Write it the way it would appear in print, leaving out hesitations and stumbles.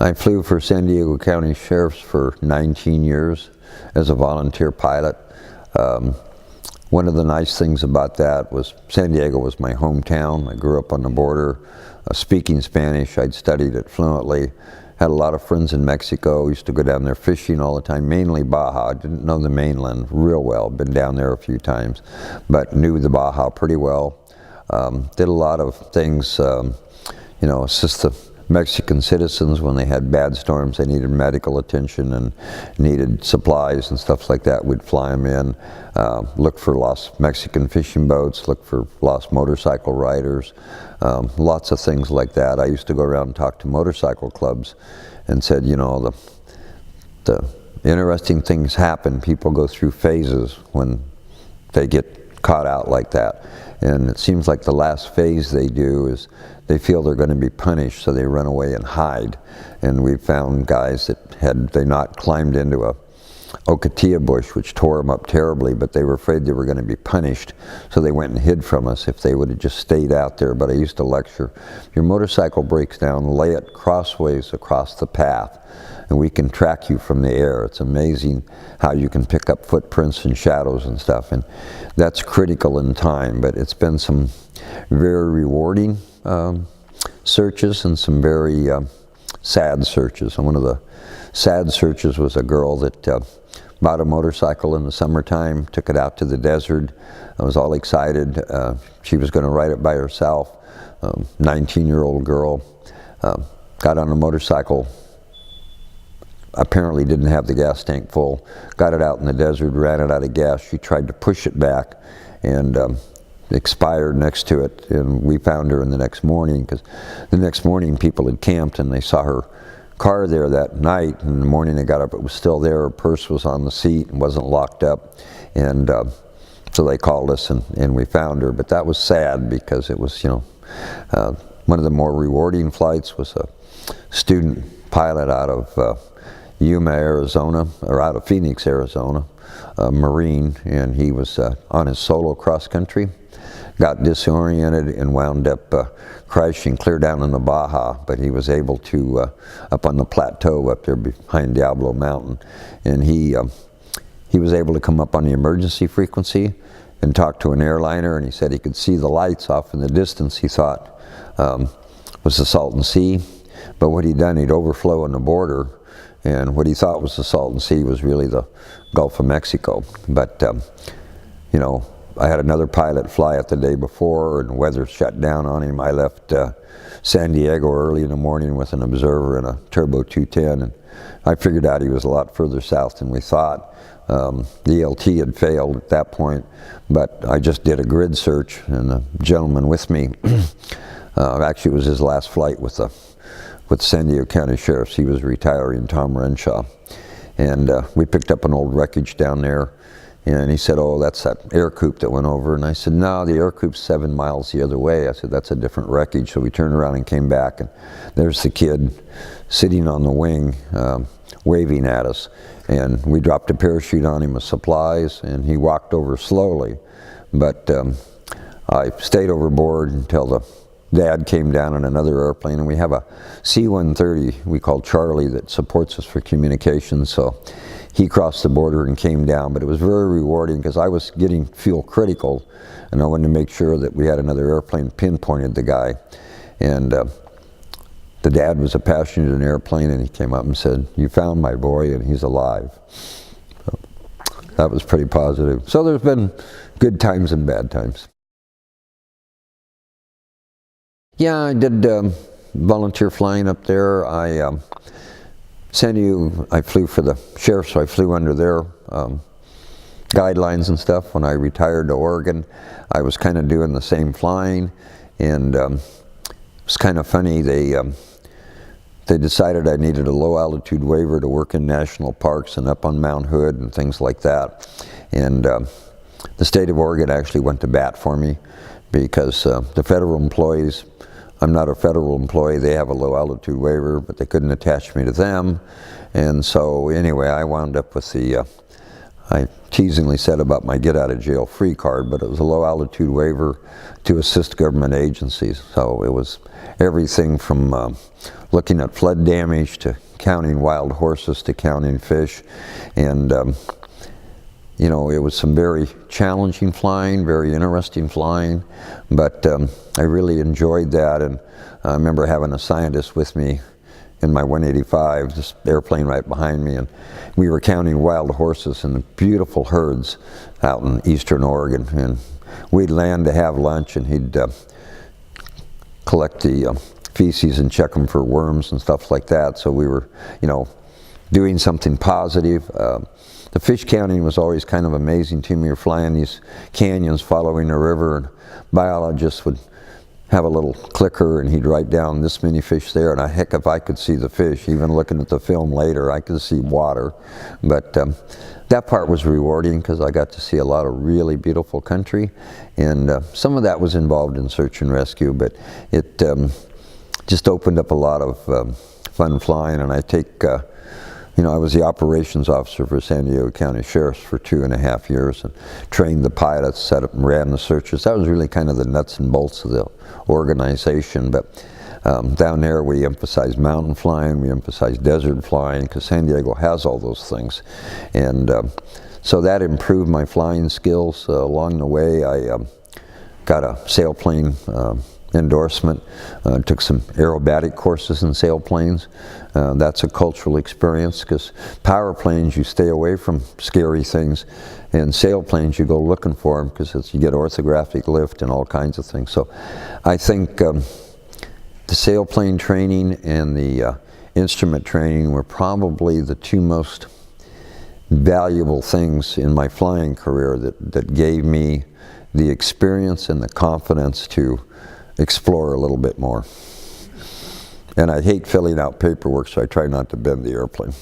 I flew for San Diego County Sheriff's for 19 years as a volunteer pilot. One of the nice things about that was San Diego was my hometown. I grew up on the border, speaking Spanish. I'd studied it fluently. Had a lot of friends in Mexico. Used to go down there fishing all the time, mainly Baja. Didn't know the mainland real well. Been down there a few times, but knew the Baja pretty well. Did a lot of things, assist the Mexican citizens when they had bad storms. They needed medical attention and needed supplies and stuff like that. We'd fly them in, look for lost Mexican fishing boats, look for lost motorcycle riders, lots of things like that. I used to go around and talk to motorcycle clubs and said, the interesting things happen. People go through phases when they get caught out like that. And it seems like the last phase they do is they feel they're going to be punished, so they run away and hide. And we found guys that had they not climbed into a ocotillo bush, which tore them up terribly, but they were afraid they were going to be punished, so they went and hid from us if they would have just stayed out there. But I used to lecture, if your motorcycle breaks down, lay it crossways across the path, and we can track you from the air. It's amazing how you can pick up footprints and shadows and stuff, and that's critical in time. But it's been some very rewarding searches and some very sad searches. And one of the sad searches was a girl that bought a motorcycle in the summertime, took it out to the desert. I was all excited. She was going to ride it by herself. 19-year-old girl got on a motorcycle, apparently didn't have the gas tank full, got it out in the desert, ran it out of gas. She tried to push it back and expired next to it, and we found her in the next morning, because the next morning people had camped and they saw her car there that night. In the morning they got up, it was still there. Her purse was on the seat and wasn't locked up, and so they called us and we found her. But that was sad, because it was, one of the more rewarding flights was a student pilot out of Yuma, Arizona, or out of Phoenix, Arizona, a Marine, and he was on his solo cross country, got disoriented and wound up crashing clear down in the Baja, but he was able to, up on the plateau up there behind Diablo Mountain, and he was able to come up on the emergency frequency and talk to an airliner, and he said he could see the lights off in the distance he thought was the Salton Sea, but what he'd done, he'd overflow on the border, and what he thought was the Salton Sea was really the Gulf of Mexico. But I had another pilot fly it the day before, and weather shut down on him. I left San Diego early in the morning with an observer and a Turbo 210, and I figured out he was a lot further south than we thought. The ELT had failed at that point, but I just did a grid search, and the gentleman with me, actually it was his last flight with San Diego County Sheriff's. He was retiring, Tom Renshaw, and we picked up an old wreckage down there. And he said, "Oh, that's that air coupe that went over." And I said, "No, the air coupe's 7 miles the other way." I said, "That's a different wreckage." So we turned around and came back, and there's the kid sitting on the wing, waving at us. And we dropped a parachute on him with supplies, and he walked over slowly. But I stayed overboard until the dad came down in another airplane, and we have a C-130 we call Charlie that supports us for communication. So he crossed the border and came down, but it was very rewarding, because I was getting fuel critical, and I wanted to make sure that we had another airplane pinpointed the guy. And the dad was a passenger in an airplane, and he came up and said, "You found my boy, and he's alive." So that was pretty positive. So there's been good times and bad times. Yeah, I did volunteer flying up there. San Diego, I flew for the sheriff, so I flew under their guidelines and stuff. When I retired to Oregon, I was kind of doing the same flying, and it was kind of funny. They decided I needed a low altitude waiver to work in national parks and up on Mount Hood and things like that. And the state of Oregon actually went to bat for me, because the federal employees, I'm not a federal employee, they have a low altitude waiver, but they couldn't attach me to them. And so anyway, I wound up with the I teasingly said about my get-out-of-jail-free card, but it was a low-altitude waiver to assist government agencies. So it was everything from looking at flood damage to counting wild horses to counting fish. And you know, it was some very challenging flying, very interesting flying, but I really enjoyed that. And I remember having a scientist with me in my 185, this airplane right behind me, and we were counting wild horses in the beautiful herds out in eastern Oregon. And we'd land to have lunch, and he'd collect the feces and check them for worms and stuff like that. So we were, you know, doing something positive. The fish counting was always kind of amazing to me. We were flying these canyons following a river, and biologists would have a little clicker, and he'd write down this many fish there, and heck, if I could see the fish, even looking at the film later, I could see water. But that part was rewarding because I got to see a lot of really beautiful country, and some of that was involved in search and rescue, but it just opened up a lot of fun flying. And I take, you know, I was the operations officer for San Diego County Sheriff's for 2.5 years and trained the pilots, set up and ran the searches. That was really kind of the nuts and bolts of the organization. But down there we emphasized mountain flying, we emphasized desert flying, because San Diego has all those things. And so that improved my flying skills. Along the way I got a sailplane endorsement, took some aerobatic courses in sailplanes. That's a cultural experience, because power planes, you stay away from scary things, and sailplanes, you go looking for them, because you get orthographic lift and all kinds of things. So I think the sailplane training and the instrument training were probably the two most valuable things in my flying career that gave me the experience and the confidence to explore a little bit more. And I hate filling out paperwork, so I try not to bend the airplane.